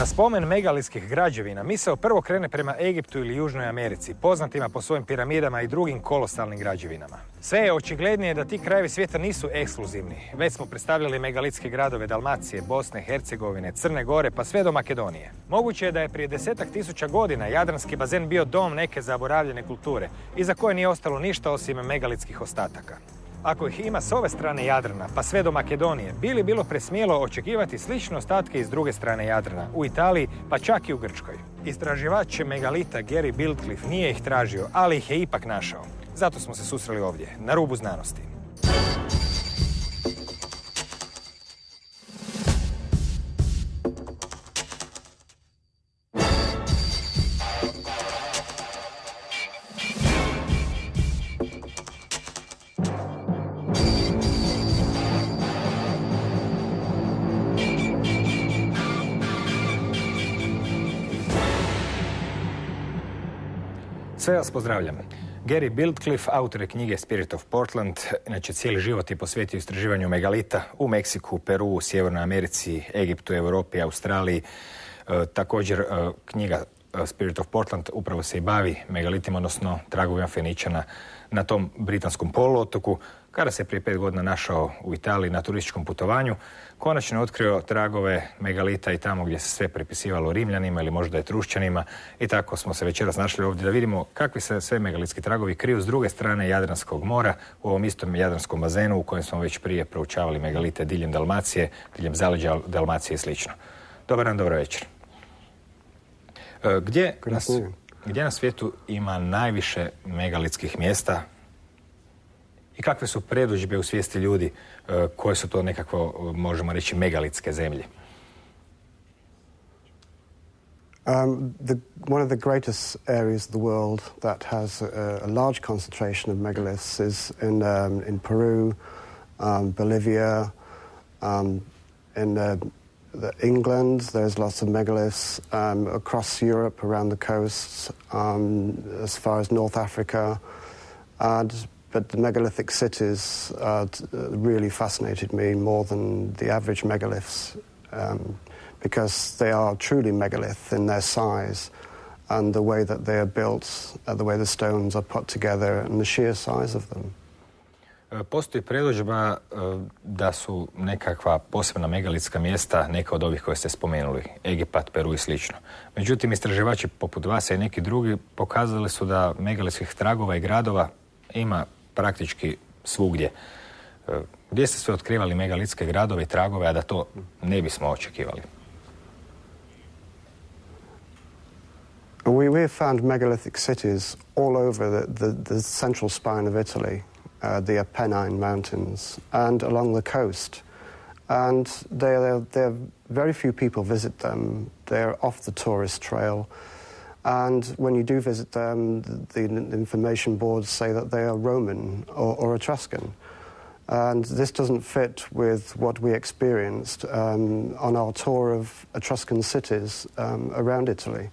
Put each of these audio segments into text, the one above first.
spomen megalitskih građevina misao prvo krene prema Egiptu ili Južnoj Americi, poznatima po svojim piramidama i drugim kolosalnim građevinama. Sve je očiglednije da ti krajevi svijeta nisu ekskluzivni. Već smo predstavljali megalitske gradove Dalmacije, Bosne, Hercegovine, Crne Gore pa sve do Makedonije. Moguće je da je prije 10.000 godina Jadranski bazen bio dom neke zaboravljene kulture, iza koje nije ostalo ništa osim megalitskih ostataka. Ako ih ima s ove strane Jadrana pa sve do Makedonije, bilo presmjelo očekivati slične ostatke iz druge strane Jadrana, u Italiji pa čak i u Grčkoj. Istraživač megalita Gary Biltcliffe nije ih tražio, ali ih je ipak našao. Zato smo se susreli ovdje, na rubu znanosti. Sve vas pozdravljam. Gary Biltcliffe, autor je knjige Spirit of Portland, inače cijeli život je posvetio istraživanju megalita u Meksiku, Peru, Sjevernoj Americi, Egiptu, Europi, Australiji. Također knjiga Spirit of Portland upravo se i bavi megalitima, odnosno tragovima Feničana na tom britanskom poluotoku. Kada se prije 5 godina našao u Italiji na turističkom putovanju, konačno je otkrio tragove megalita i tamo gdje se sve prepisivalo Rimljanima ili možda Etrušćanima. I tako smo se večeras našli ovdje da vidimo kakvi se sve megalitski tragovi kriju s druge strane Jadranskog mora, u ovom istom Jadranskom bazenu u kojem smo već prije proučavali megalite diljem Dalmacije, diljem zaleđa Dalmacije i slično. Dobar dan, dobro večer. Gdje na svijetu ima najviše megalitskih mjesta i kakve su predodžbe u svijesti ljudi koje su to nekako, možemo reći, megalitske zemlje? One of the greatest areas of the world that has a large concentration of megaliths is in Peru, Bolivia, in England. There's lots of megaliths across Europe, around the coasts, as far as North Africa. But the megalithic cities really fascinated me more than the average megaliths because they are truly megalith in their size and the way that they are built, the way the stones are put together and the sheer size of them. Postoji predodžba da su nekakva posebna megalitska mjesta, neka od ovih koje ste spomenuli, Egipat, Peru i slično. Međutim, istraživači poput vas i neki drugi pokazali su da megalitskih tragova i gradova ima praktički svugdje. Gdje ste sve otkrivali megalitske gradove i tragove, a da to ne bismo očekivali? We have found megalithic cities all over the central spine of Italy, the Apennine Mountains, and along the coast. And very few people visit them. They're off the tourist trail. And when you do visit them, the information boards say that they are Roman or Etruscan. And this doesn't fit with what we experienced on our tour of Etruscan cities around Italy.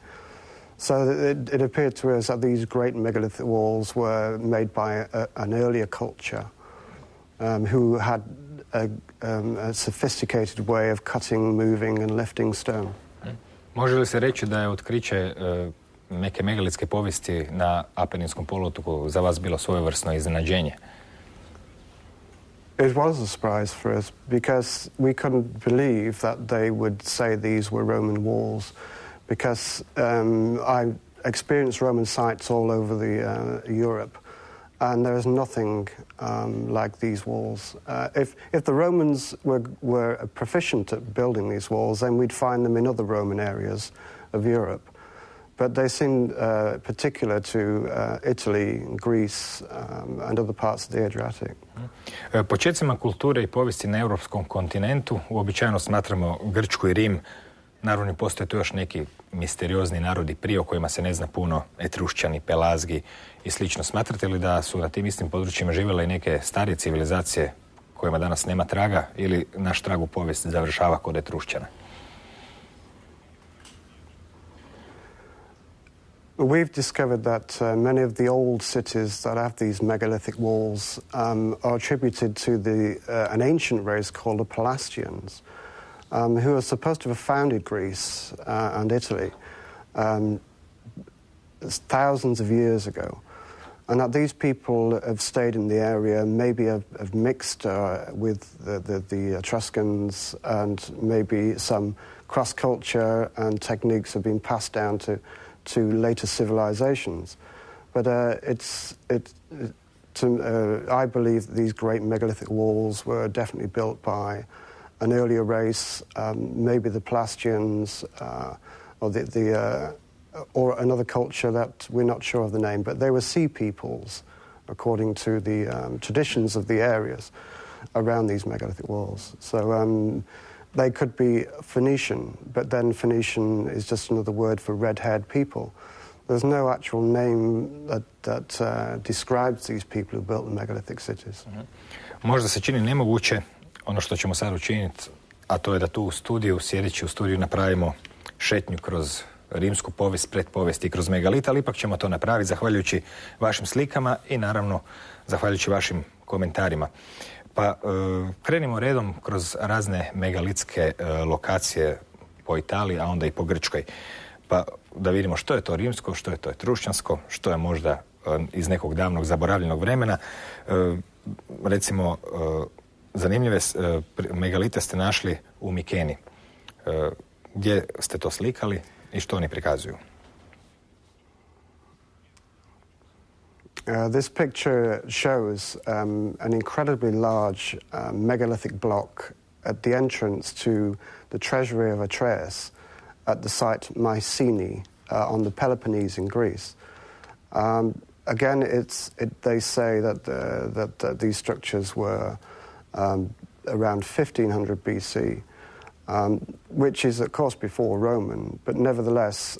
So it appeared to us that these great megalithic walls were made by an earlier culture who had a sophisticated way of cutting, moving and lifting stone. Može li se reći da je otkriće neke megalitske povijesti na Apeninskom poluotoku za vas bilo svojevrsno iznenađenje? It was a surprise for us because we couldn't believe that they would say these were Roman walls because I experienced Roman sites all over Europe and there is nothing like these walls. If the Romans were proficient at building these walls, then we'd find them in other Roman areas of Europe. But they seem particular to Italy, Greece and other parts of the Adriatic. Počecima kulture i povijesti na europskom kontinentu uobičajeno smatramo Grčku i Rim. Naravno, postoje tu još neki misteriozni narodi prije o kojima se ne zna puno, Etrušćani, Pelazgi i slično. Smatrate li da su na tim istim područjima živjele i neke starije civilizacije kojima danas nema traga ili naš trag u povijesti završava kod Etrušćana? We've discovered that many of the old cities that have these megalithic walls are attributed to an ancient race called the Pelasgians. who are supposed to have founded Greece and Italy thousands of years ago. And that these people have stayed in the area, maybe have mixed with the Etruscans, and maybe some cross-culture and techniques have been passed down to later civilizations. But I believe that these great megalithic walls were definitely built by an earlier race, maybe the Plastians, or another culture that we're not sure of the name, but they were sea peoples, according to the traditions of the areas around these megalithic walls. So they could be Phoenician, but then Phoenician is just another word for red-haired people. There's no actual name that describes these people who built the megalithic cities. Možda se čini nemoguće ono što ćemo sad učiniti, a to je da tu u studiju, sjedeći u studiju, napravimo šetnju kroz rimsku povijest, predpovijest i kroz megalit, ali ipak ćemo to napraviti zahvaljujući vašim slikama i naravno zahvaljujući vašim komentarima. Pa krenimo redom kroz razne megalitske lokacije po Italiji, a onda i po Grčkoj. Pa da vidimo što je to rimsko, što je to etrušćansko, što je možda iz nekog davnog zaboravljenog vremena. Recimo, zanimljive megalite ste našli u Mikeni. Gdje ste to slikali i što oni prikazuju? This picture shows an incredibly large megalithic block at the entrance to the treasury of Atreus at the site Mycenae on the Peloponnese in Greece. Again, they say that these structures were around 1500 BC, which is, of course, before Roman, but nevertheless,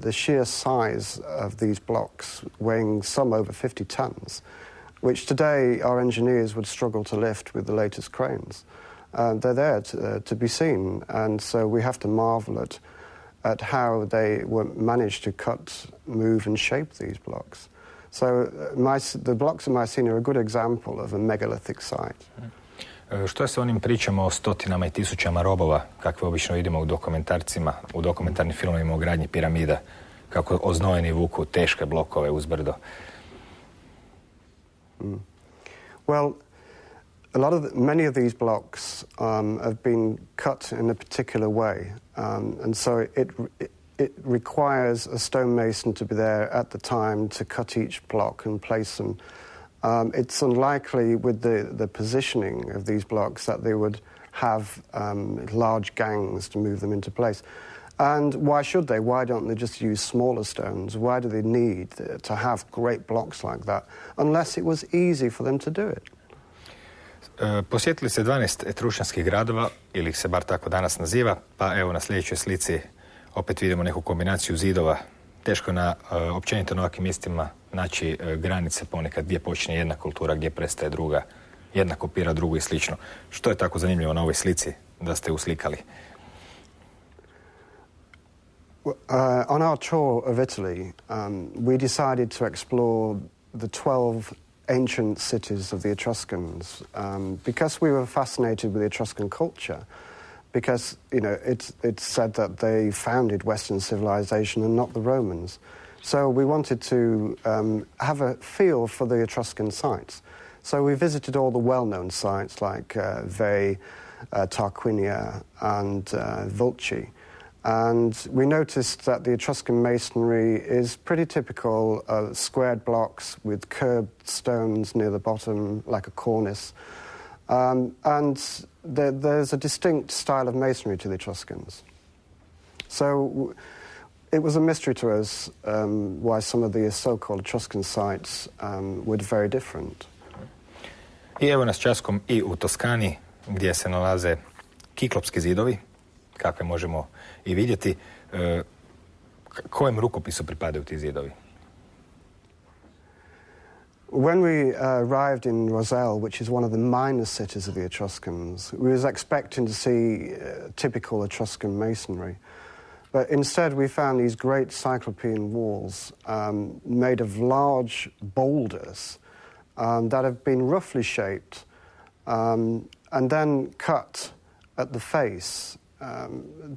the sheer size of these blocks, weighing some over 50 tons, which today our engineers would struggle to lift with the latest cranes. They're there to be seen, and so we have to marvel at how they managed to cut, move, and shape these blocks. So the blocks of Mycenae are a good example of a megalithic site. Što je sa onim pričama o stotinama i tisućama robova, kakve obično vidimo u dokumentarcima, u dokumentarnim filmovima o gradnji piramida, kako oznojeni vuku teške blokove uzbrdo? Well, many of these blocks have been cut in a particular way, and so it requires a stonemason to be there at the time to cut each block and place them. It's unlikely with the positioning of these blocks that they would have large gangs to move them into place. And why should they? Why don't they just use smaller stones? Why do they need to have great blocks like that? Unless it was easy for them to do it. Posjetili ste 12 etrušćanskih gradova, ili ih se bar tako danas naziva, pa evo na sljedećoj slici opet vidimo neku kombinaciju zidova. Teško je općenito na ovakvim mjestima naći granice ponekad gdje počinje jedna kultura, gdje prestaje druga, jedna kopira drugu i slično. Što je tako zanimljivo na ovoj slici da ste uslikali? On our tour of Italy, we decided to explore the 12 ancient cities of the Etruscans because we were fascinated with the Etruscan culture. Because, it's said that they founded Western civilization and not the Romans. So we wanted to have a feel for the Etruscan sites. So we visited all the well-known sites like Veii, Tarquinia and Vulci. And we noticed that the Etruscan masonry is pretty typical of squared blocks with curved stones near the bottom, like a cornice. And there's a distinct style of masonry to the Etruscans. So it was a mystery to us why some of the so-called Etruscan sites were very different. I evo nas časkom i u Toskani, gdje se nalaze kiklopski zidovi, kakve možemo i vidjeti. Kojem rukopisu pripadaju ti zidovi? When we arrived in Roselle, which is one of the minor cities of the Etruscans, we was expecting to see typical Etruscan masonry. But instead we found these great cyclopean walls made of large boulders that have been roughly shaped and then cut at the face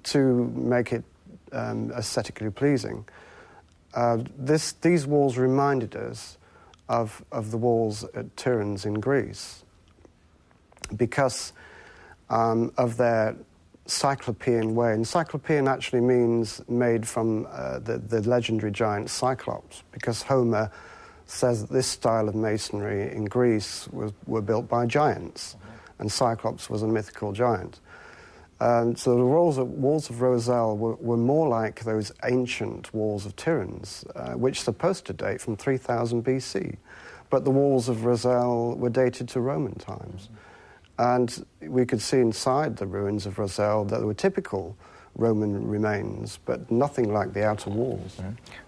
to make it aesthetically pleasing. These walls reminded us of the walls at Tiryns in Greece because of their Cyclopean way. And Cyclopean actually means made from the legendary giant Cyclops, because Homer says that this style of masonry in Greece were built by giants, and Cyclops was a mythical giant. So the walls of Roselle were more like those ancient walls of Tiryns, which are supposed to date from 3000 BC. But the walls of Roselle were dated to Roman times. And we could see inside the ruins of Roselle that there were typical Roman remains, but nothing like the outer walls.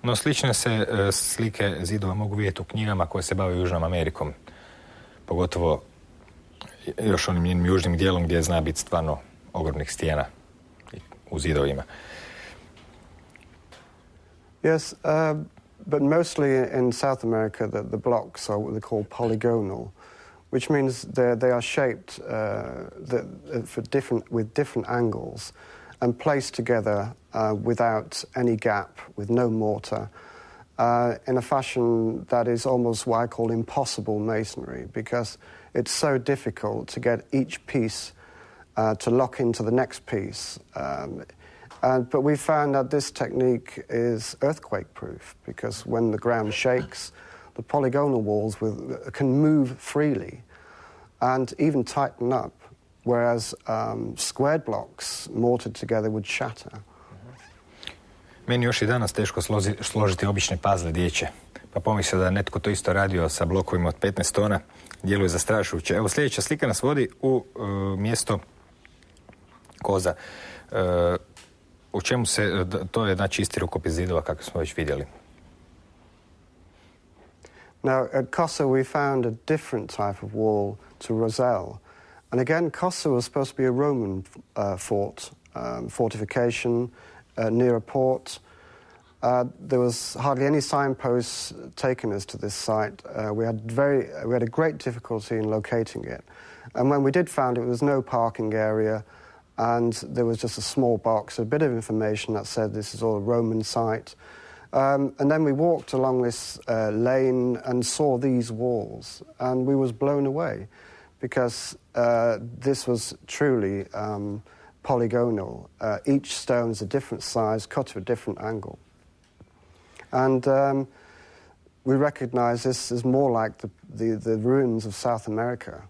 No slične se slike zidova mogu vidjeti u knjigama koje se bave Južnom Amerikom, pogotovo još onim njenim južnim dijelom gdje zna biti stvarno ogromnih stijena u zidovima. Yes, but mostly in South America the blocks are what they call polygonal, which means they are shaped with different angles and placed together without any gap, with no mortar, in a fashion that is almost what I call impossible masonry, because it's so difficult to get each piece to lock into the next piece. But we found that this technique is earthquake-proof, because when the ground shakes, the polygonal walls can move freely and even tighten up, whereas squared blocks mortared together would shatter. Meni još i danas teško složiti obične pazle dječje. Pa pomislio da netko to isto radio sa blokovima od 15 tona, djeluje zastrašujuće. Evo, sljedeća slika nas vodi u mjesto Koza. U čemu se, to je znači isti rukopis zidova kako smo već vidjeli. Now, at Kosa we found a different type of wall to Roselle. And again, Kosa was supposed to be a Roman fort, fortification near a port. There was hardly any signposts taking us to this site. We had a great difficulty in locating it. And when we did find it, there was no parking area, and there was just a small box, a bit of information that said this is all a Roman site. And then we walked along this lane and saw these walls, and we was blown away, because this was truly polygonal. Each stone is a different size, cut to a different angle. And we recognize this is more like the ruins of South America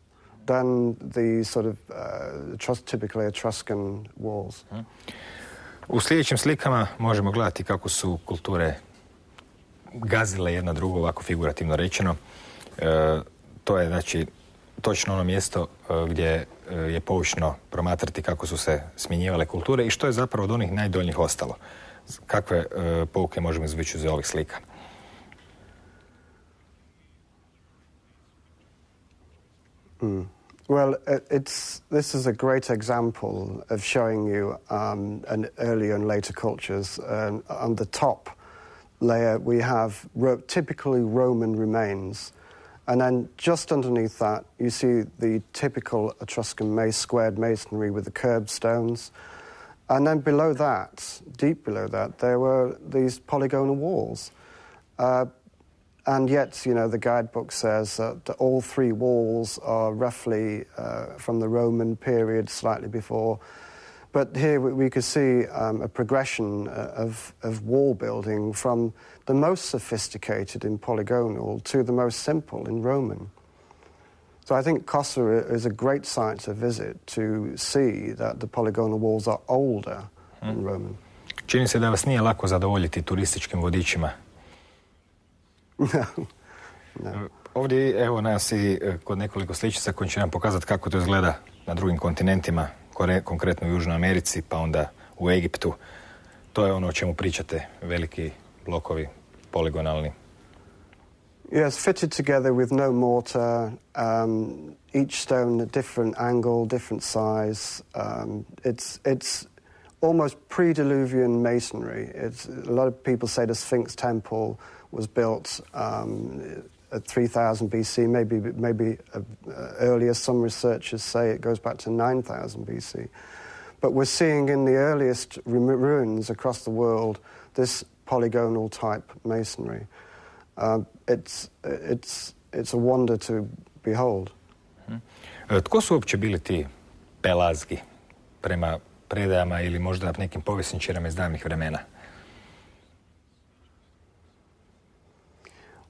than the sort of typically Etruscan walls. U sljedećim slikama možemo gledati kako su kulture gazile jedna drugu, ovako figurativno rečeno. To je znači točno ono mjesto gdje je poučno promatrati kako su se smjenjivale kulture i što je zapravo od onih najdoljnjih ostalo. Kakve pouke možemo izvući iz ovih slika? Well, this is a great example of showing you an earlier and later cultures. On the top layer we have typically Roman remains, and then just underneath that you see the typical Etruscan squared masonry with the curved stones. And then below that, deep below that, there were these polygonal walls. And yet, you know, the guidebook says that all three walls are roughly from the Roman period, slightly before. But here we could see a progression of wall building from the most sophisticated in polygonal to the most simple in Roman. So I think Kosa is a great site to visit to see that the polygonal walls are older than Roman. Čini se da vas nije lako zadovoljiti turističkim vodičima. No. Ovdje evo nas i kod nekoliko sličica koji će nam pokazati kako to izgleda na drugim kontinentima, konkretno u Južnoj Americi, pa onda u Egiptu. To je ono o čemu pričate, veliki blokovi, poligonalni. Yes, fitted together with no mortar, each stone a different angle, different size. It's almost pre-Diluvian masonry. A lot of people say the Sphinx Temple was built at 3000 BC, maybe earlier. Some researchers say it goes back to 9000 BC. But we're seeing in the earliest ruins across the world this polygonal type masonry. It's a wonder to behold. Tko su uopće bili ti Pelazgi prema predajama ili možda nekim povjesničarima iz davnih vremena?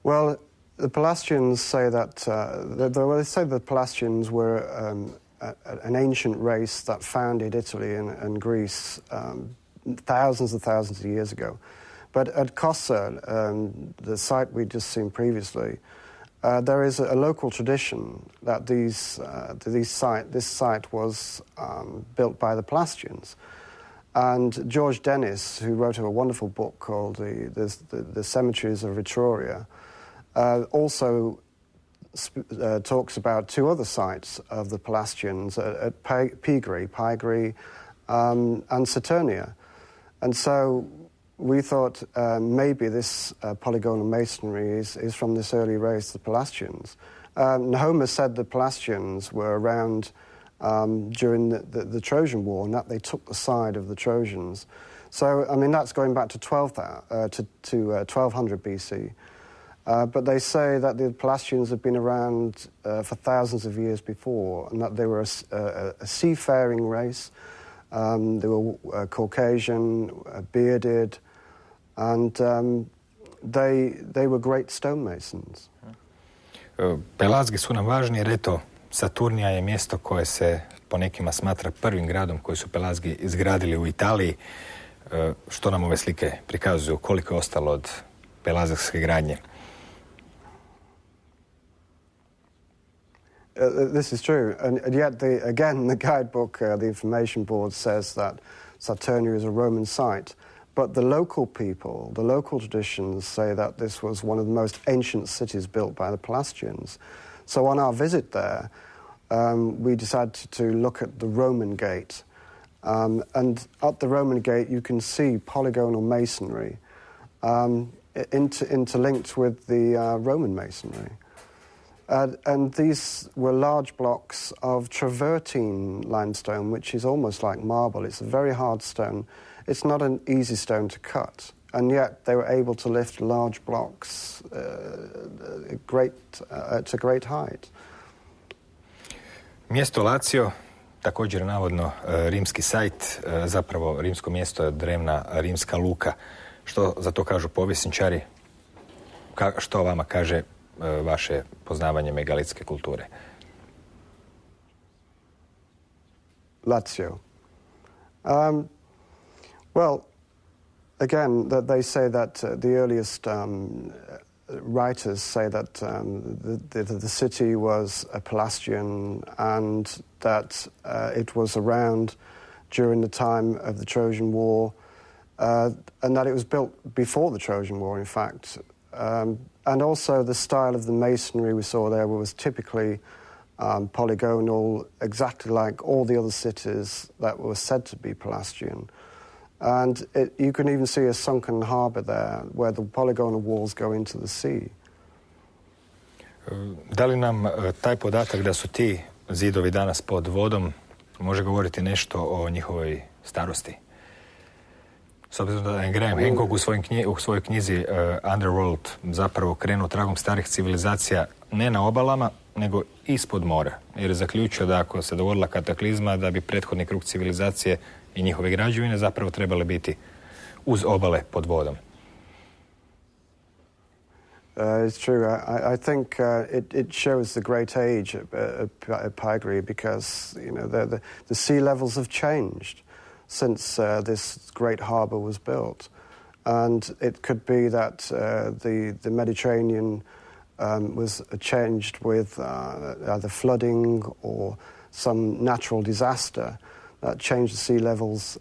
Well, the Pelasgians say that they say the Pelasgians were an ancient race that founded Italy and Greece thousands and thousands of years ago. But at Kossa, the site we'd just seen previously, there is a local tradition that this site was built by the Pelasgians. And George Dennis, who wrote a wonderful book called The Cemeteries of Etruria, also talks about two other sites of the Pelasgians at Pigri, and Saturnia. And so we thought maybe this polygonal masonry is from this early race, the Pelasgians. Homer said the Pelasgians were around during the Trojan War, and that they took the side of the Trojans. So, I mean, that's going back to 1200 BC. But they say that the Pelasgians have been around for thousands of years before, and that they were a seafaring race. They were Caucasian, bearded, and they were great stonemasons. Pelazgi su nam važni jer eto, Saturnija je mjesto koje se po nekima smatra prvim gradom koji su Pelazgi izgradili u Italiji. Što nam ove slike prikazuju? Koliko je ostalo od pelazgske gradnje? This is true, and yet the guidebook, the information board says that Saturnia is a Roman site, but the local people, the local traditions say that this was one of the most ancient cities built by the Pelasgians. So on our visit there, we decided to look at the Roman gate, and at the Roman gate you can see polygonal masonry interlinked with the Roman masonry. And these were large blocks of travertine limestone, which is almost like marble. It's a very hard stone. It's not an easy stone to cut. And yet they were able to lift large blocks to great height. Mjesto Lazio, također navodno rimski sajt, zapravo rimsko mjesto je drevna rimska luka. Što za to kažu povjesničari? Što vama kaže vaše poznavanje megalitske kulture? Lazio. Well, again, they say that the earliest writers say that the city was a Pelasgian and that it was around during the time of the Trojan War, and that it was built before the Trojan War, in fact. And also the style of the masonry we saw there was typically polygonal, exactly like all the other cities that were said to be Pelasgian. And you can even see a sunken harbour there where the polygonal walls go into the sea. Da li nam taj podatak da su ti zidovi danas pod vodom može govoriti nešto o njihovoj starosti? S obzirom da je Graham Hancock u svojoj knjizi Underworld zapravo krenuo tragom starih civilizacija ne na obalama, nego ispod mora. Jer je zaključio da ako se dogodila kataklizma, da bi prethodni krug civilizacije i njihove građevine zapravo trebale biti uz obale pod vodom. It's true. I think it shows the great age at Pigri because the sea levels have changed since this great harbour was built, and it could be that the Mediterranean was changed with either flooding or some natural disaster that changed the sea levels.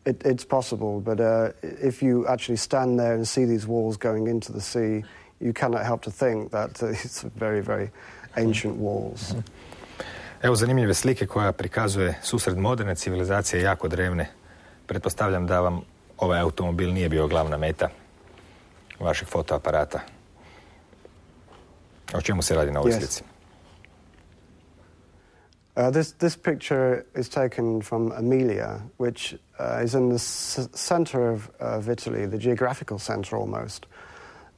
It's possible, but if you actually stand there and see these walls going into the sea, you cannot help to think that it's very, very ancient walls. Evo zanimljive slike koja prikazuje susret moderne civilizacije jako drevne. Pretpostavljam da vam ovaj automobil nije bio glavna meta vašeg fotoaparata. O čemu se radi na ovoj slici? This picture is taken from Emilia, which is in the centre of Italy, the geographical centre almost.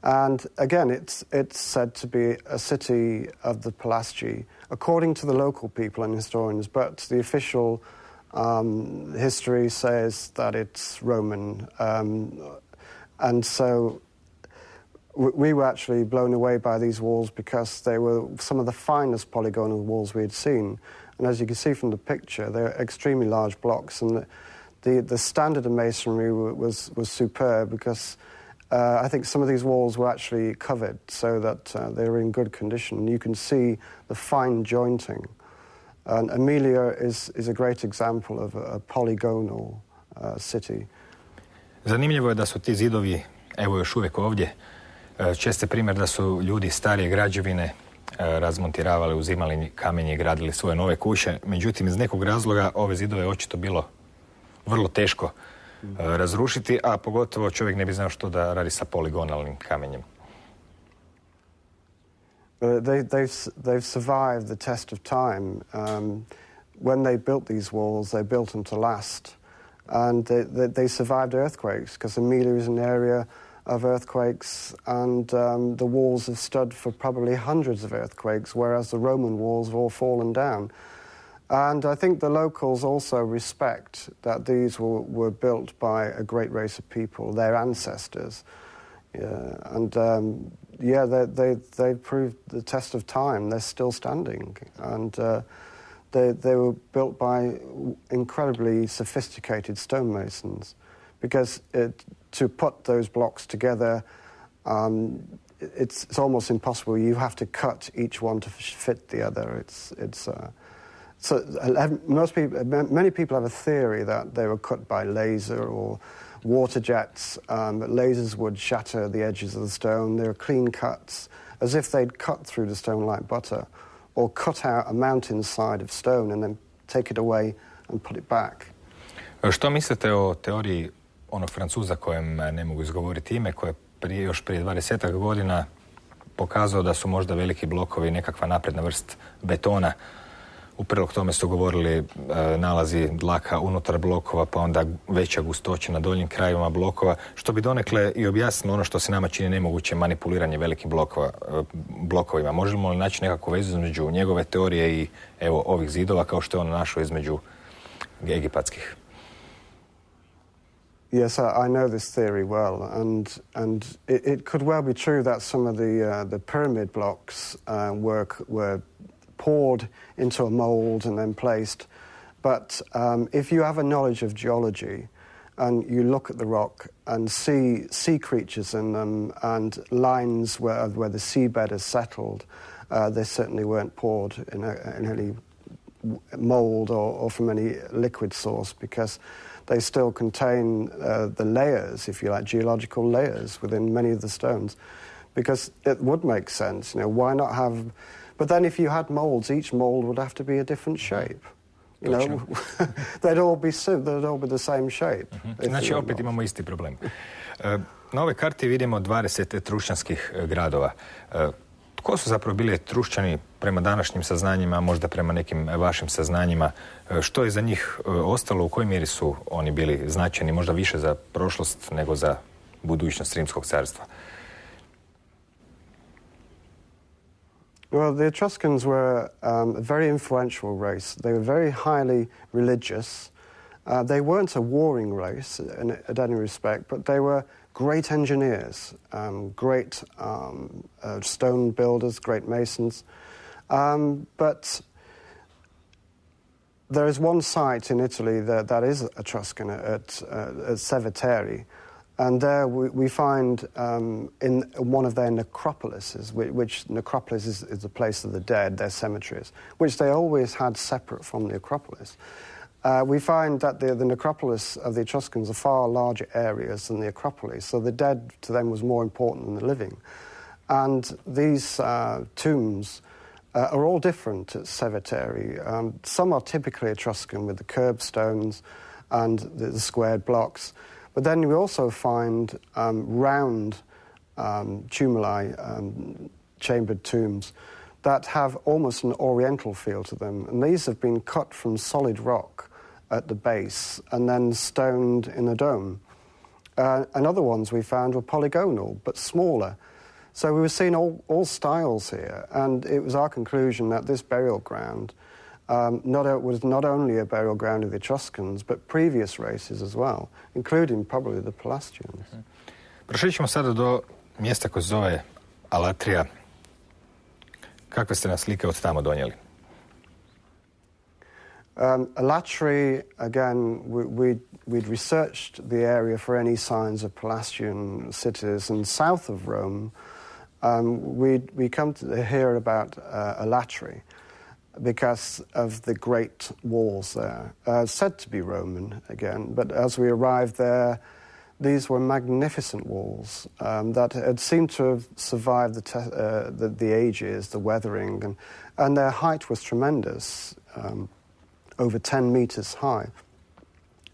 And again, it's said to be a city of the Pelasgi, according to the local people and historians, but the official history says that it's Roman. And so we were actually blown away by these walls because they were some of the finest polygonal walls we had seen. And as you can see from the picture, they're extremely large blocks, and the standard of masonry was superb because I think some of these walls were actually covered so that they were in good condition. You can see the fine jointing. And Emilia is a great example of a polygonal city. Zanimljivo je da su ti zidovi, evo još uvijek ovdje, česti primjer da su ljudi starije građevine razmontiravali, uzimali kamenje i gradili svoje nove kuće. Međutim, iz nekog razloga ove zidove je očito bilo vrlo teško razrušiti, a pogotovo čovjek ne bi znao što da radi sa poligonalnim kamenjem. They've survived the test of time. When they built these walls, they built them to last. And they survived earthquakes, because Emilia is an area of earthquakes, and the walls have stood for probably hundreds of earthquakes, whereas the Roman walls have all fallen down. And I think the locals also respect that these were built by a great race of people, their ancestors. They proved the test of time. They're still standing. And they were built by incredibly sophisticated stonemasons, because to put those blocks together, it's almost impossible. You have to cut each one to fit the other. So many people have a theory that they were cut by laser or water jets. Lasers would shatter the edges of the stone. They were clean cuts, as if they'd cut through the stone like butter, or cut out a mountainside of stone and then take it away and put it back. Što mislite o teoriji onog Francuza kojem ne mogu izgovoriti ime, koji je još prije 20 godina pokazao da su možda veliki blokovi nekakva napredna vrst betona? U prilog tome su govorili nalazi dlaka unutar blokova, pa onda veća gustoća na donjim krajevima blokova, što bi donekle i objasnilo ono što se nama čini nemoguće, manipuliranje velikim blokovima. Možemo li naći nekakvu vezu između njegove teorije i evo ovih zidova, kao što je on našao između egipatskih? Yes, I know this theory well, and it could well be true that some of the pyramid blocks were poured into a mold and then placed. But if you have a knowledge of geology and you look at the rock and see sea creatures in them and lines where the seabed has settled, they certainly weren't poured in any mold or from any liquid source, because they still contain the layers, if you like, geological layers within many of the stones. Because it would make sense, why not have... But then if you had molds, each mold would have to be a different shape. They'd all be the same shape. Znači, opet imamo isti problem. Na ovoj karti vidimo 20 etrušćanskih gradova. Tko su zapravo bili Etrušćani prema današnjim saznanjima, možda prema nekim vašim saznanjima? Što je za njih ostalo? U kojoj mjeri su oni bili značajni, možda više za prošlost nego za budućnost Rimskog carstva? Well, the Etruscans were a very influential race. They were very highly religious. They weren't a warring race at any respect, but they were great engineers, great stone builders, great masons. But there is one site in Italy that is Etruscan at Seveteri. And there we find in one of their necropolises, which necropolis is the place of the dead, their cemeteries, which they always had separate from the Acropolis. We find that the necropolis of the Etruscans are far larger areas than the Acropolis, so the dead to them was more important than the living. And these tombs are all different at Seveteri. Some are typically Etruscan with the curbstones and the squared blocks. But then we also find round tumuli, chambered tombs, that have almost an oriental feel to them. And these have been cut from solid rock at the base and then stoned in a dome. And other ones we found were polygonal, but smaller. So we were seeing all styles here, and it was our conclusion that this burial ground was not only a burial ground of the Etruscans, but previous races as well, including probably the Pelasgians. Prošli ćemo sada do mjesta koje se zove Alatrija. Kakve ste nam slike od tamo donijeli? Alatri, again, we'd researched the area for any signs of Pelasgian cities, and south of Rome, we come to hear about Alatri because of the great walls there, said to be Roman again, but as we arrived there, these were magnificent walls that had seemed to have survived the ages, the weathering, and their height was tremendous, over 10 meters high.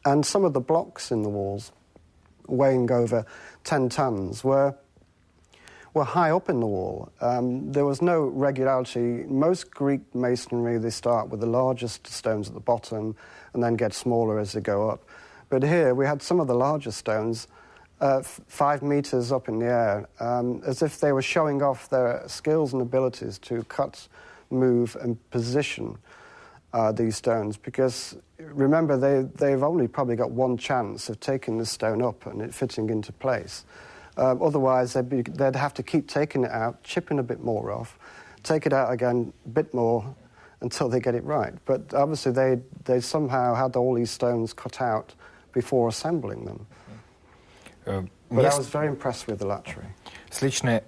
And some of the blocks in the walls, weighing over 10 tons, were high up in the wall. There was no regularity. Most Greek masonry, they start with the largest stones at the bottom and then get smaller as they go up. But here we had some of the largest stones 5 meters up in the air, as if they were showing off their skills and abilities to cut, move and position these stones. Because remember, they've only probably got one chance of taking the stone up and it fitting into place. Otherwise, they'd have to keep taking it out, chipping a bit more off, take it out again, a bit more, until they get it right. But obviously, they somehow had all these stones cut out before assembling them. But I was very impressed with the Alatri. Slične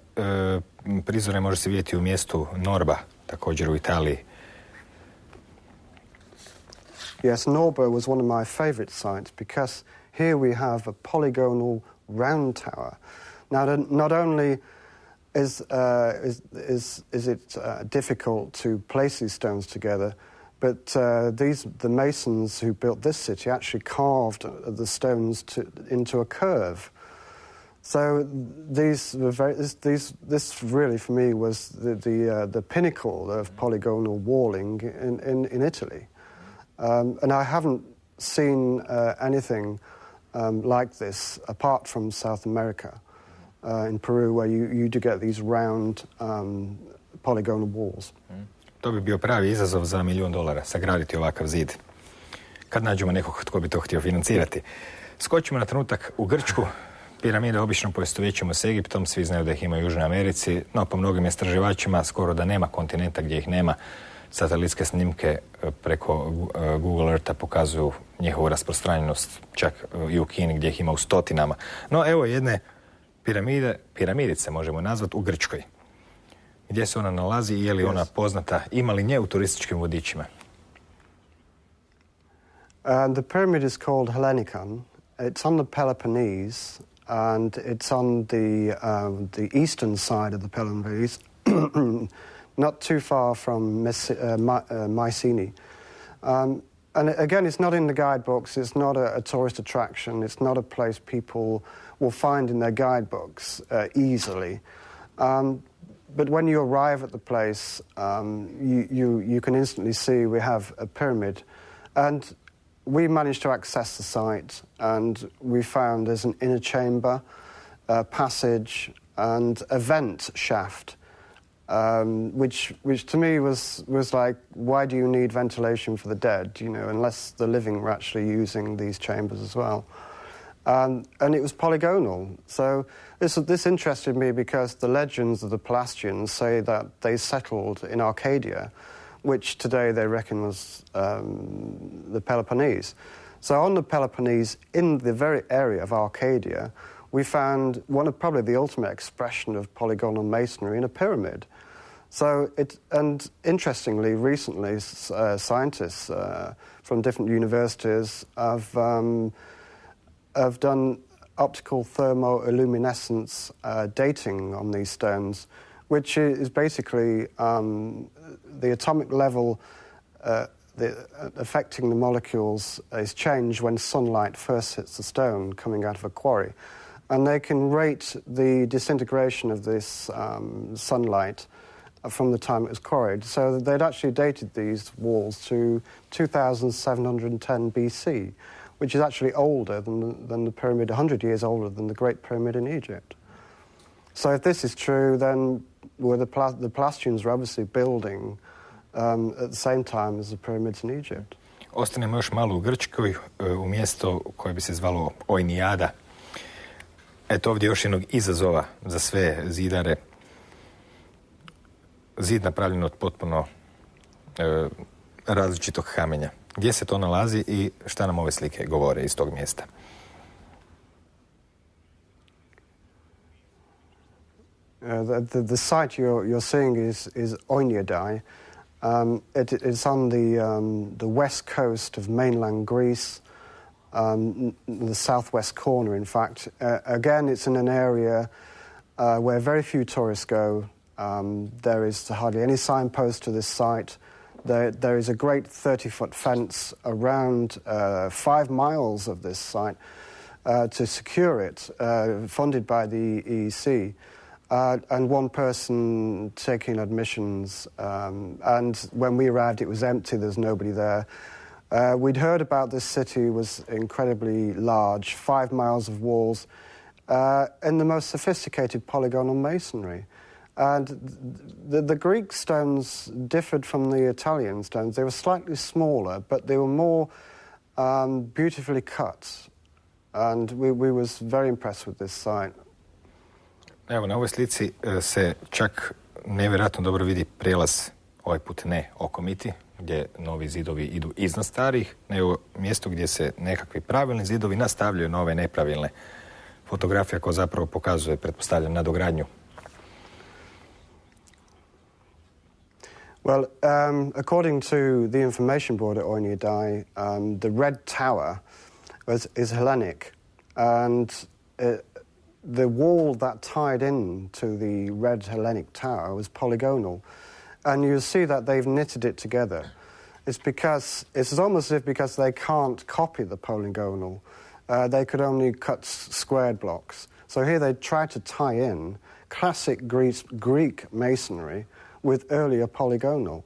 prizore može se vidjeti u mjestu Norba, također u Italiji. Yes, Norba was one of my favorite sites because here we have a polygonal round tower. Now, not only is it difficult to place these stones together, but the masons who built this city actually carved the stones into a curve. So this really for me was the pinnacle of polygonal walling in Italy. And I haven't seen anything like this apart from South America, in Peru, where you do get these round polygonal walls. To bi bio pravi izazov za $1 milijun, sagraditi ovakav zid. Kad nađemo nekog tko bi to htio financirati. Skočimo na trenutak u Grčku. Piramide obično poistovjećujemo s Egiptom, svi znaju da ih ima u Južnoj Americi, no po mnogim istraživačima skoro da nema kontinenta gdje ih nema. Satelitske snimke preko Google Eartha pokazuju njihovu rasprostranjenost čak i u Kini gdje ih ima u stotinama. No evo jedne piramidice možemo nazvati u Grčkoj. Gdje se ona nalazi i je li ona poznata, ima li nje u turističkim vodičima? The pyramid is called Hellenikon. It's on the Peloponnese and it's on the eastern side of the Peloponnese. Not too far from Mycenae. And again, it's not in the guidebooks, it's not a tourist attraction, it's not a place people will find in their guidebooks easily. But when you arrive at the place, you can instantly see we have a pyramid. And we managed to access the site, and we found there's an inner chamber, a passage, and a vent shaft. Which to me was like, why do you need ventilation for the dead, unless the living were actually using these chambers as well. And it was polygonal. So this interested me because the legends of the Pelasgians say that they settled in Arcadia, which today they reckon was the Peloponnese. So on the Peloponnese, in the very area of Arcadia, we found one of probably the ultimate expression of polygonal masonry in a pyramid. So and interestingly, recently, scientists from different universities have done optical thermoluminescence dating on these stones, which is basically the atomic level affecting the molecules is changed when sunlight first hits the stone coming out of a quarry. And they can rate the disintegration of this sunlight from the time it was quarried. So they'd actually dated these walls to 2710 BC, which is actually older than the pyramid, 100 years older than the Great Pyramid in Egypt. So if this is true, then the Pelasgians were obviously building at the same time as the pyramids in Egypt. Ostanemo još malo u Grčkoj, u mjesto koje bi se zvalo Hiljada. Eto ovdje još jednog izazova za sve zidare. Zid napravljen od potpuno različitog kamenja. Gdje se to nalazi i šta nam ove slike govore iz tog mjesta? The site you're seeing is Hiljada. It's on the west coast of mainland Greece, the southwest corner, in fact. Again, it's in an area where very few tourists go. There is hardly any signpost to this site. There is a great 30-foot fence around 5 miles of this site to secure it, funded by the EEC. And one person taking admissions. And when we arrived, it was empty. There's nobody there. We'd heard about this city was incredibly large, 5 miles of walls, in the most sophisticated polygonal masonry. And the Greek stones differed from the Italian stones. They were slightly smaller, but they were more beautifully cut. And we was very impressed with this site. Evo, na ovoj slici se čak nevjerojatno dobro vidi prijelaz, ovaj put ne okomiti, gdje novi zidovi idu iznad starih, nego mjesto gdje se nekakvi pravilni zidovi nastavljaju na ove nepravilne. Fotografija koja zapravo pokazuje, pretpostavljam, nadogradnju. Well, according to the information board at Hiljada, the Red Tower is Hellenic, and the wall that tied in to the red Hellenic tower was polygonal. And you see that they've knitted it together. It's almost as if because they can't copy the polygonal, they could only cut squared blocks. So here they try to tie in classic Greek masonry with earlier polygonal.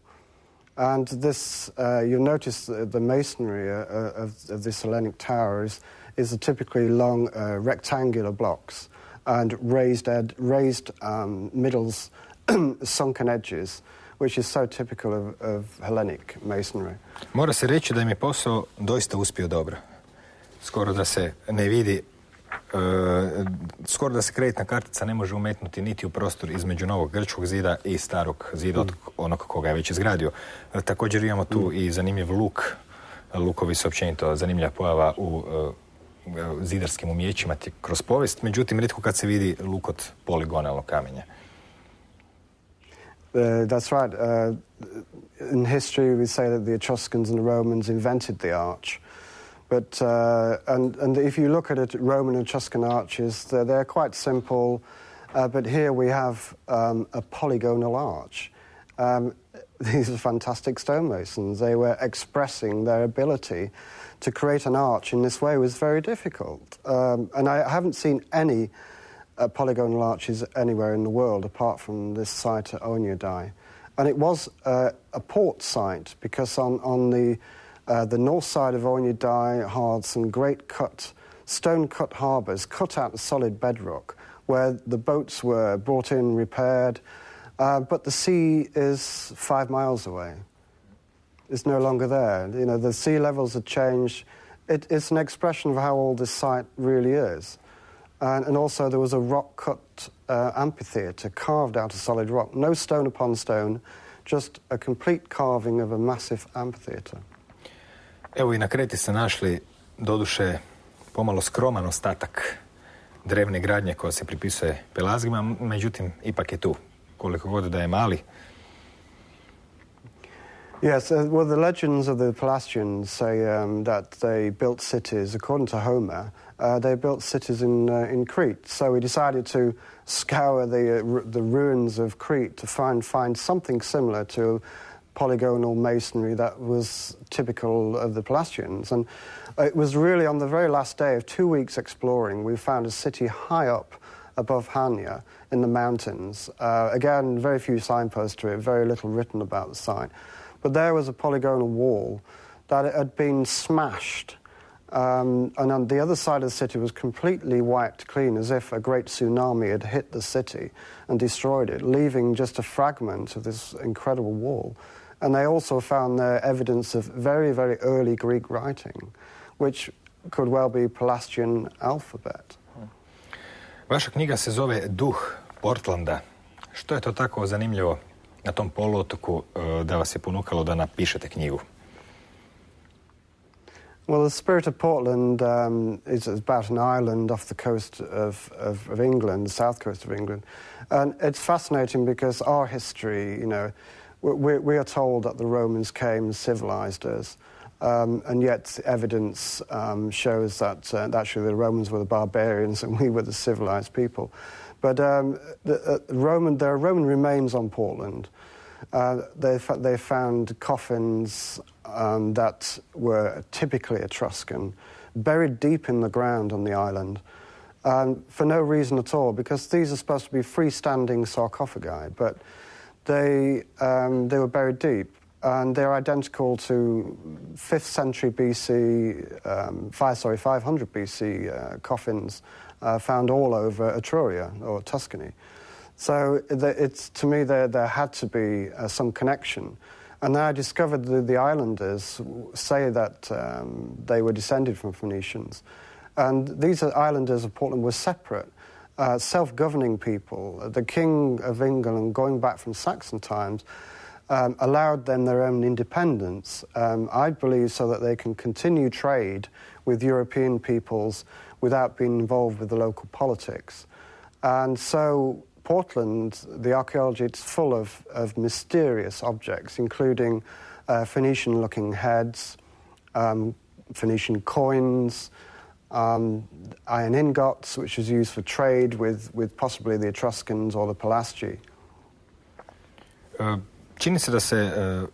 And this, you'll notice the masonry of this Hellenic tower is the typically long rectangular blocks and raised middles, sunken edges, which is so typical of Hellenic masonry. Mora se reći da im je posao doista uspio dobro. Skoro da se ne vidi, skoro da se kreditna kartica ne može umetnuti niti u prostor između novog grčkog zida i starog zida od onog koga je već izgradio. Također imamo tu i zanimljiv luk. Lukovi su općenito zanimljiva pojava u zidarskim umjećima kroz povijest, međutim, rijetko kad se vidi luk od poligonalnog kamenja. That's right. In history we say that the Etruscans and the Romans invented the arch. But and if you look at it, Roman and Etruscan arches, they're quite simple. But here we have a polygonal arch. These are fantastic stonemasons. They were expressing their ability to create an arch in this way was very difficult. And I haven't seen any polygonal arches anywhere in the world apart from this site at Hiljada. And it was a port site because on the north side of Hiljada had some great stone-cut harbours cut out of solid bedrock where the boats were brought in, repaired, but the sea is 5 miles away. It's no longer there. You know, the sea levels have changed. It's an expression of how old this site really is. And also there was a rock-cut amphitheatre carved out of solid rock. No stone upon stone, just a complete carving of a massive amphitheatre. Evo i na Kreti ste našli, doduše, pomalo skroman ostatak drevne gradnje koja se pripisuje Pelazgima, međutim, ipak je tu, koliko god da je mali. Yes, well, the legends of the Pelasgians say that they built cities, according to Homer, they built cities in Crete. So we decided to scour the ruins of Crete to find something similar to polygonal masonry that was typical of the Pelasgians. And it was really on the very last day of 2 weeks exploring, we found a city high up above Hania in the mountains. Again, very few signposts to it, very little written about the site. But there was a polygonal wall that had been smashed, and on the other side of the city was completely wiped clean, as if a great tsunami had hit the city and destroyed it, leaving just a fragment of this incredible wall. And they also found there evidence of very, very early Greek writing, which could well be Pelasgian alphabet. Vaša knjiga se zove Duh Portlanda. Što je to tako zanimljivo na tom poluotoku da vas je ponukalo da napišete knjigu? Well, the spirit of Portland is about an island off the coast of England, the south coast of England. And it's fascinating because our history, you know, we are told that the Romans came and civilized us. And yet evidence shows that actually the Romans were the barbarians and we were the civilized people. But there are Roman remains on Portland. They found coffins that were typically Etruscan, buried deep in the ground on the island, for no reason at all, because these are supposed to be freestanding sarcophagi, but they were buried deep. And they're identical to 5th century BC, 500 BC coffins found all over Etruria or Tuscany. So to me there had to be some connection. And then I discovered the islanders say that they were descended from Phoenicians. And these islanders of Portland were separate, self-governing people. The King of England, going back from Saxon times, allowed them their own independence, I believe, so that they can continue trade with European peoples without being involved with the local politics. And so Portland, the archaeology, it's full of mysterious objects, including Phoenician-looking heads, Phoenician coins, iron ingots, which was used for trade with possibly the Etruscans or the Pelasgi. Čini se da se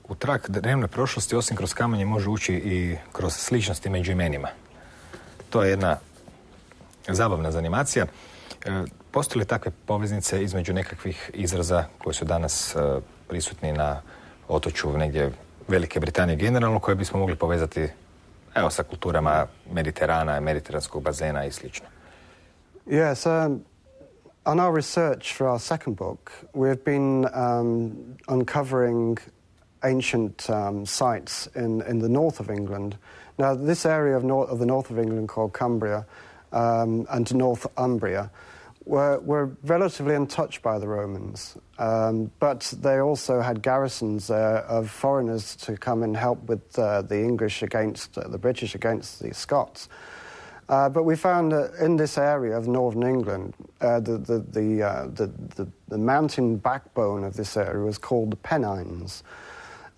u trag drevne prošlosti, osim kroz kamenje, može ući i kroz sličnosti među imenima. To je jedna zabavna zanimacija. Postoje li takve poveznice između nekakvih izraza koji su danas prisutni na otočju negdje Velike Britanije generalno, koje bismo mogli povezati sa kulturama Mediterana, mediteranskog bazena i slično? Yes, on our research for our second book, we've been uncovering ancient sites in the north of England. Now, this area of the north of England called Cumbria and Northumbria were relatively untouched by the Romans, but they also had garrisons there of foreigners to come and help with the English against the British against the Scots. But we found in this area of northern England, the mountain backbone of this area was called the Pennines,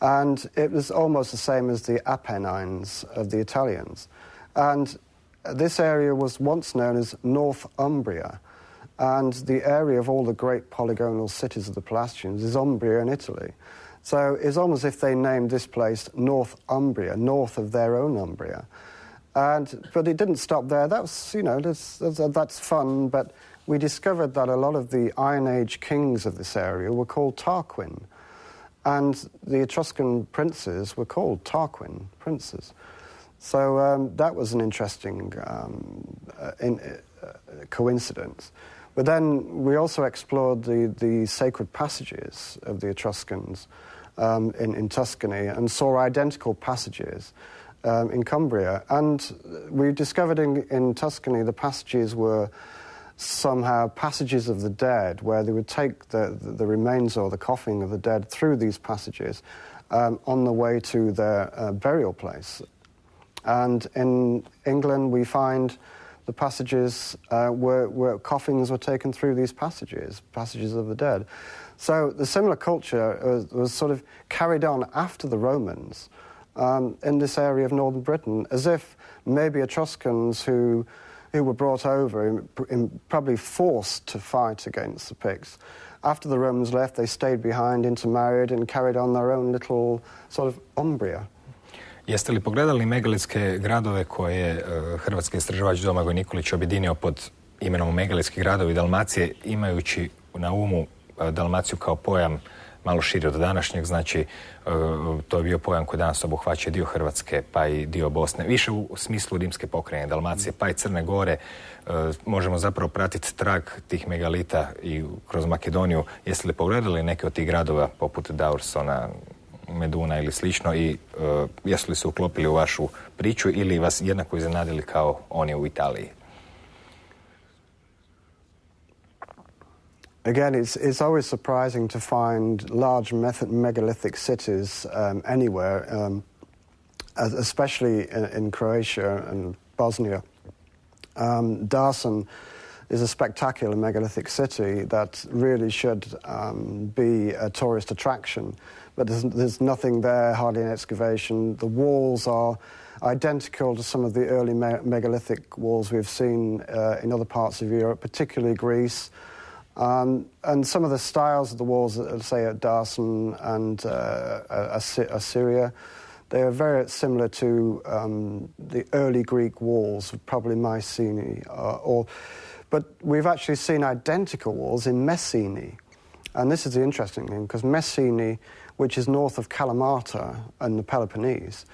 and it was almost the same as the Apennines of the Italians. And this area was once known as Northumbria, and the area of all the great polygonal cities of the Pelasgians is Umbria in Italy. So it's almost as if they named this place Northumbria, north of their own Umbria. But it didn't stop there. That's, you know, that's fun, but we discovered that a lot of the Iron Age kings of this area were called Tarquin, and the Etruscan princes were called Tarquin princes. So that was an interesting coincidence. But then we also explored the sacred passages of the Etruscans in Tuscany and saw identical passages in Cumbria. And we discovered in Tuscany the passages were somehow passages of the dead, where they would take the remains or the coffin of the dead through these passages on the way to their burial place. And in England we find the passages where coffins were taken through these passages of the dead. So the similar culture was sort of carried on after the Romans in this area of northern Britain, as if maybe Etruscans who were brought over and probably forced to fight against the Picts. After the Romans left, they stayed behind, intermarried and carried on their own little sort of Umbria. Jeste li pogledali megalitske gradove koje je hrvatski istraživač Domagoj Nikolić objedinio pod imenom megalitski gradovi Dalmacije, imajući na umu Dalmaciju kao pojam malo širi od današnjeg, znači to je bio pojam koji danas obuhvaća dio Hrvatske pa i dio Bosne. Više u smislu rimske pokrajine Dalmacije pa i Crne Gore. Možemo zapravo pratiti trag tih megalita i kroz Makedoniju. Jeste li pogledali neke od tih gradova poput Daursona, Meduna ili slično i jesu li se uklopili u vašu priču ili vas jednako iznenadili kao oni u Italiji? Again, it's always surprising to find large megalithic cities anywhere, especially in Croatia and Bosnia. Darsan is a spectacular megalithic city that really should be a tourist attraction, but there's nothing there, hardly an excavation. The walls are identical to some of the early megalithic walls we've seen in other parts of Europe, particularly Greece. And some of the styles of the walls, say at Darsan and Assyria, they are very similar to the early Greek walls, probably Mycenae. But we've actually seen identical walls in Messini. And this is the interesting thing, because Messini, which is north of Kalamata and the Peloponnese,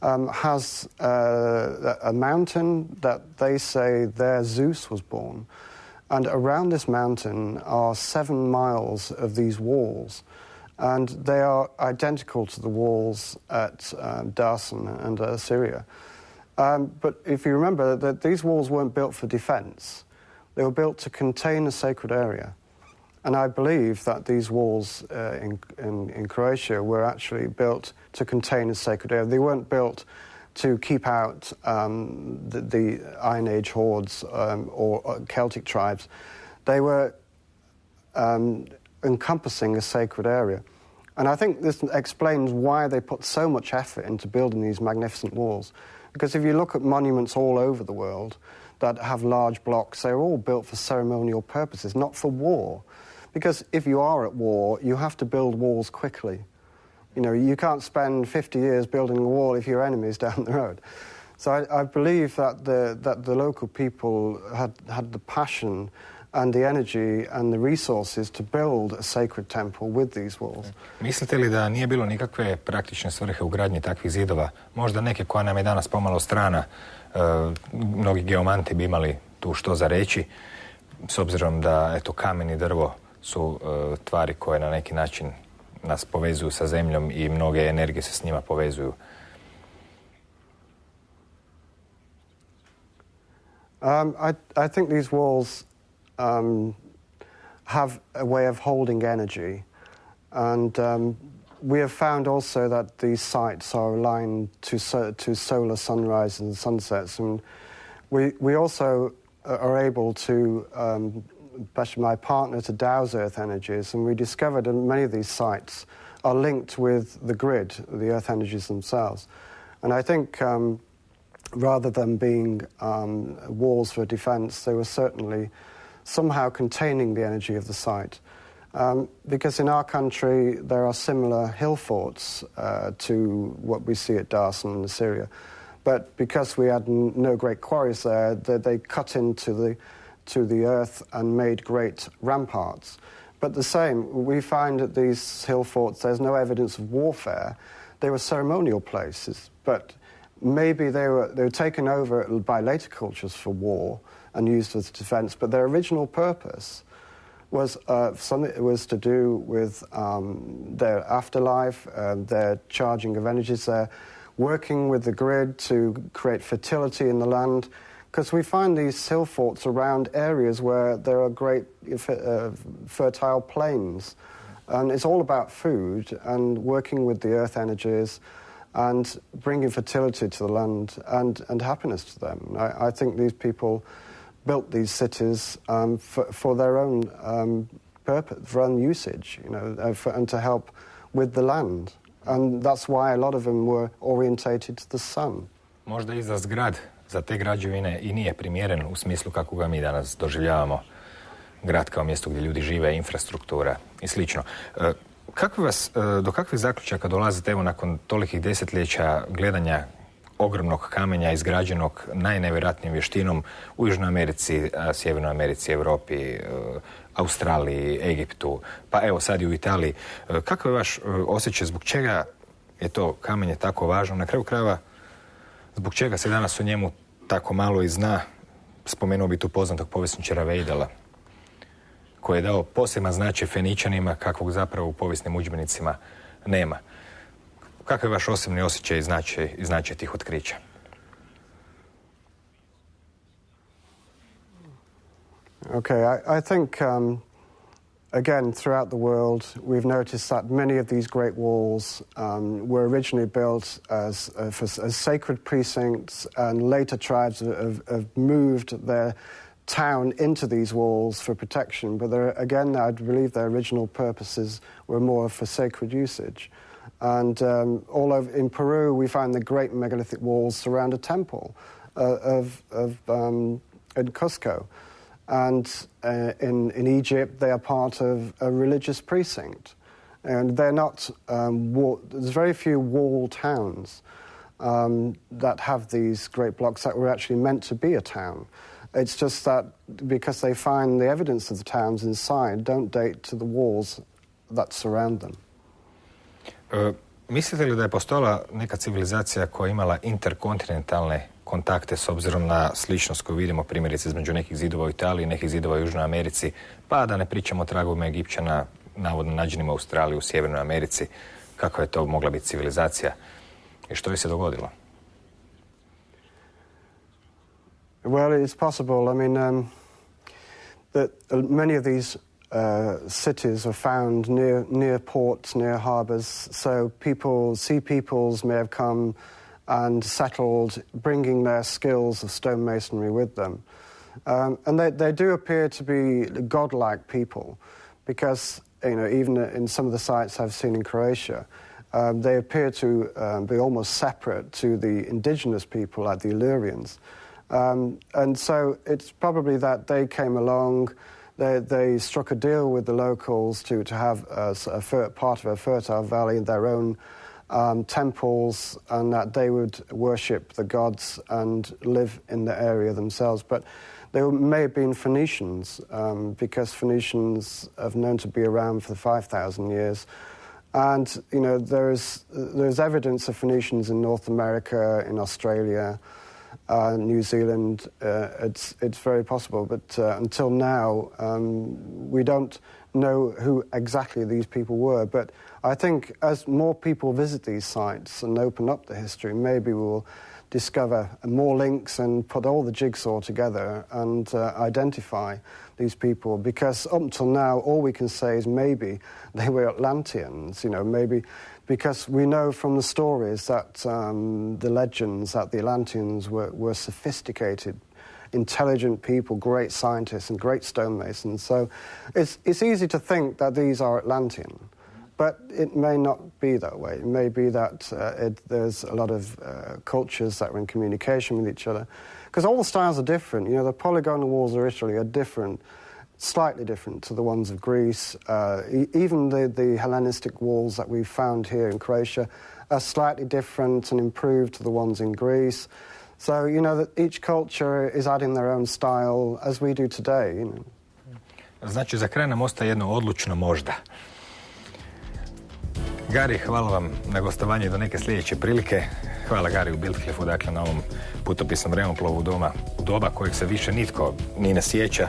has a mountain that they say there Zeus was born. And around this mountain are 7 miles of these walls. And they are identical to the walls at Darsan and Assyria. But if you remember that these walls weren't built for defense. They were built to contain a sacred area. And I believe that these walls in Croatia were actually built to contain a sacred area. They weren't built to keep out the Iron Age hordes or Celtic tribes. They were encompassing a sacred area. And I think this explains why they put so much effort into building these magnificent walls. Because if you look at monuments all over the world that have large blocks, they're all built for ceremonial purposes, not for war. Because if you are at war, you have to build walls quickly. You know, you can't spend 50 years building a wall if your enemy is down the road. So I believe that the local people had the passion and the energy and the resources to build a sacred temple with these walls. Mislite li da nije bilo nikakve praktične svrhe u gradnji takvih zidova? Možda neke koja nam je danas pomalo strana. Mnogi geomanti bi imali tu što za reći, s obzirom da eto, kamen i drvo su tvari koje na neki način nas povezuju sa zemljom i mnoge energije se s njima povezuju. I think these walls have a way of holding energy, and we have found also that these sites are aligned to solar sunrise and sunsets, and we also are able to, especially my partner, to dowse earth energies, and we discovered that many of these sites are linked with the grid, the earth energies themselves. And I think rather than being walls for defense, they were certainly somehow containing the energy of the site. Because in our country there are similar hill forts to what we see at Darsan and Assyria. But because we had no great quarries there, they cut into the earth and made great ramparts. But the same, we find at these hill forts there's no evidence of warfare. They were ceremonial places, but maybe they were taken over by later cultures for war and used as defense, but their original purpose was to do with their afterlife, their charging of energies, their working with the grid to create fertility in the land, because we find these hill forts around areas where there are great fertile plains, and it's all about food and working with the earth energies and bringing fertility to the land and happiness to them. I think these people built these cities for their own purpose, for own usage, you know, and to help with the land. And that's why a lot of them were orientated to the sun. Možda i za zgrad, za te građevine i nije primjeren u smislu kako ga mi danas doživljavamo. Grad kao mjesto gdje ljudi žive, infrastruktura i slično. Do kakvih zaključaka dolazite evo nakon tolikih desetljeća gledanja ogromnog kamenja izgrađenog najnevjerojatnijim vještinom u Južnoj Americi, Sjevernoj Americi, Europi, Australiji, Egiptu, pa evo sad i u Italiji. Kakav je vaš osjećaj, zbog čega je to kamenje tako važno? Na kraju krajeva, zbog čega se danas o njemu tako malo i zna? Spomenuo bi tu poznatog povjesničara Vejdela, koji je dao poseban značaj Feničanima kakvog zapravo u povijesnim udžbenicima nema. Kakav je vaš osobni osjećaj i značaj tih otkrića? Okay, I think, again, throughout the world, we've noticed that many of these great walls were originally built as sacred precincts, and later tribes have moved their town into these walls for protection. But again, I believe their original purposes were more for sacred usage. And all over in Peru, we find the great megalithic walls surround a temple in Cusco. And in Egypt, they are part of a religious precinct. And they're not, there's very few wall towns that have these great blocks that were actually meant to be a town. It's just that because they find the evidence of the towns inside don't date to the walls that surround them. Mislite li da je postojala neka civilizacija koja je imala interkontinentalne kontakte s obzirom na sličnost koju vidimo primjerice između nekih zidova u Italiji, nekih zidova u Južnoj Americi, pa da ne pričamo o tragovima Egipćana, navodno nađenima u Australiji, u Sjevernoj Americi, kakva je to mogla biti civilizacija i što je se dogodilo? Well, it's possible. I mean, that many of these cities are found near ports, near harbours, so sea peoples may have come and settled, bringing their skills of stonemasonry with them. And they do appear to be godlike people, because even in some of the sites I've seen in Croatia, they appear to be almost separate to the indigenous people, like the Illyrians. And so it's probably that they came along, they struck a deal with the locals to have part of a fertile valley, their own temples, and that they would worship the gods and live in the area themselves. But they may have been Phoenicians, because Phoenicians have known to be around for 5,000 years. And, there's evidence of Phoenicians in North America, in Australia, New Zealand. It's very possible, but until now, we don't know who exactly these people were. But I think as more people visit these sites and open up the history, maybe we'll discover more links and put all the jigsaw together and identify these people. Because up until now, all we can say is maybe they were Atlanteans, maybe because we know from the stories that the legends that the Atlanteans were sophisticated, intelligent people, great scientists and great stonemasons. So it's easy to think that these are Atlantean, but it may not be that way. It may be that there's a lot of cultures that are in communication with each other, because all the styles are different. The polygonal walls of Italy are different, slightly different to the ones of Greece. Even the Hellenistic walls that we've found here in Croatia are slightly different and improved to the ones in Greece. So, that each culture is adding their own style, as we do today. Znači, za kraj nam ostaje jedno odlučno možda. Gari, hvala vam na gostovanje do neke sljedeće prilike. Hvala Gari u Bildkliffu, dakle, na ovom putopisnom vremoplovu doba kojeg se više nitko ni ne sjeća.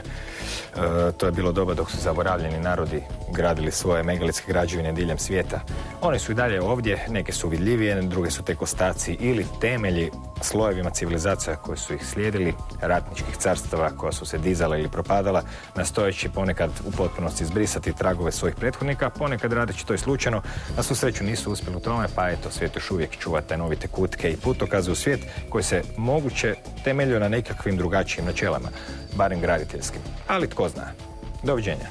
To je bilo doba dok su zaboravljeni narodi gradili svoje megalitske građevine diljem svijeta. One su i dalje ovdje, neke su vidljivije, druge su tek ostaci ili temelji slojevima civilizacija koje su ih slijedili, ratničkih carstava koja su se dizala ili propadala, nastojeći ponekad u potpunosti izbrisati tragove svojih prethodnika, ponekad radeći to i slučajno, na svu sreću nisu uspjeli u tome, pa eto, svijet još uvijek čuva tajnovite kutke i putokaze u svijet koji se moguće temeljio na nekakvim drugačijim načelama, barem graditeljskim. Ali tko zna. Doviđenja.